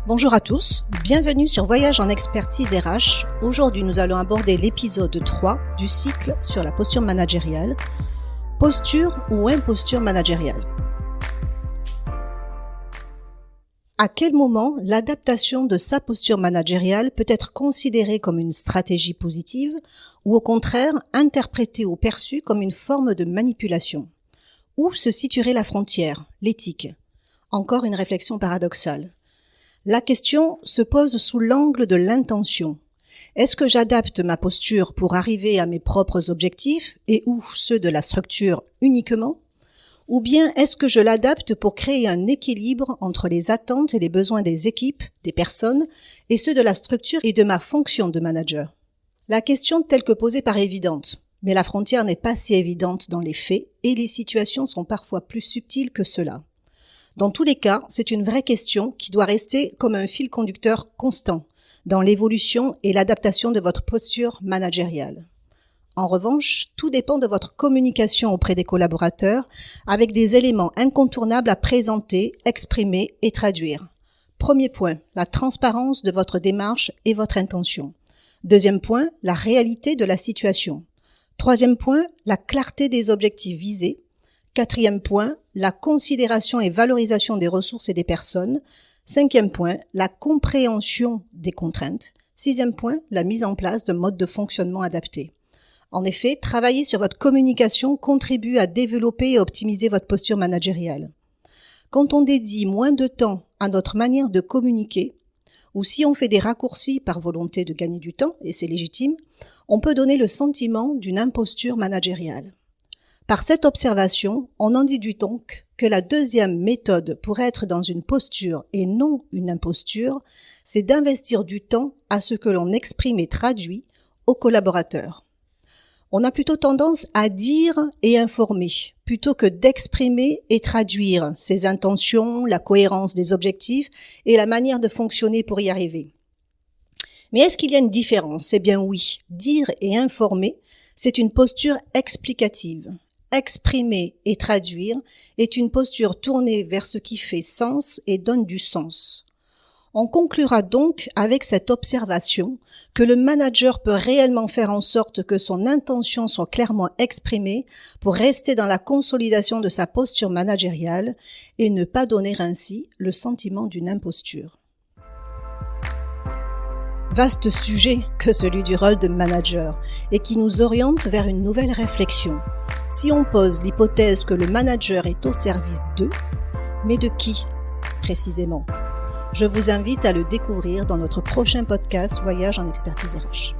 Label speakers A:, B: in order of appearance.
A: Bonjour à tous, bienvenue sur Voyage en expertise RH. Aujourd'hui, nous allons aborder l'épisode 3 du cycle sur la posture managériale. Posture ou imposture managériale. À quel moment l'adaptation de sa posture managériale peut être considérée comme une stratégie positive ou au contraire interprétée ou perçue comme une forme de manipulation? Où se situerait la frontière, l'éthique? Encore une réflexion paradoxale. La question se pose sous l'angle de l'intention. Est-ce que j'adapte ma posture pour arriver à mes propres objectifs et ou ceux de la structure uniquement? Ou bien est-ce que je l'adapte pour créer un équilibre entre les attentes et les besoins des équipes, des personnes, et ceux de la structure et de ma fonction de manager? La question telle que posée paraît évidente, mais la frontière n'est pas si évidente dans les faits et les situations sont parfois plus subtiles que cela. Dans tous les cas, c'est une vraie question qui doit rester comme un fil conducteur constant dans l'évolution et l'adaptation de votre posture managériale. En revanche, tout dépend de votre communication auprès des collaborateurs avec des éléments incontournables à présenter, exprimer et traduire. Premier point, la transparence de votre démarche et votre intention. Deuxième point, la réalité de la situation. Troisième point, la clarté des objectifs visés. Quatrième point, la considération et valorisation des ressources et des personnes. Cinquième point, la compréhension des contraintes. Sixième point, la mise en place de modes de fonctionnement adaptés. En effet, travailler sur votre communication contribue à développer et optimiser votre posture managériale. Quand on dédie moins de temps à notre manière de communiquer, ou si on fait des raccourcis par volonté de gagner du temps, et c'est légitime, on peut donner le sentiment d'une imposture managériale. Par cette observation, on en déduit donc que la deuxième méthode pour être dans une posture et non une imposture, c'est d'investir du temps à ce que l'on exprime et traduit aux collaborateurs. On a plutôt tendance à dire et informer, plutôt que d'exprimer et traduire ses intentions, la cohérence des objectifs et la manière de fonctionner pour y arriver. Mais est-ce qu'il y a une différence? Eh bien oui, dire et informer, c'est une posture explicative. Exprimer et traduire est une posture tournée vers ce qui fait sens et donne du sens. On conclura donc avec cette observation que le manager peut réellement faire en sorte que son intention soit clairement exprimée pour rester dans la consolidation de sa posture managériale et ne pas donner ainsi le sentiment d'une imposture. Vaste sujet que celui du rôle de manager et qui nous oriente vers une nouvelle réflexion. Si on pose l'hypothèse que le manager est au service d'eux, mais de qui précisément? Je vous invite à le découvrir dans notre prochain podcast Voyage en expertise RH.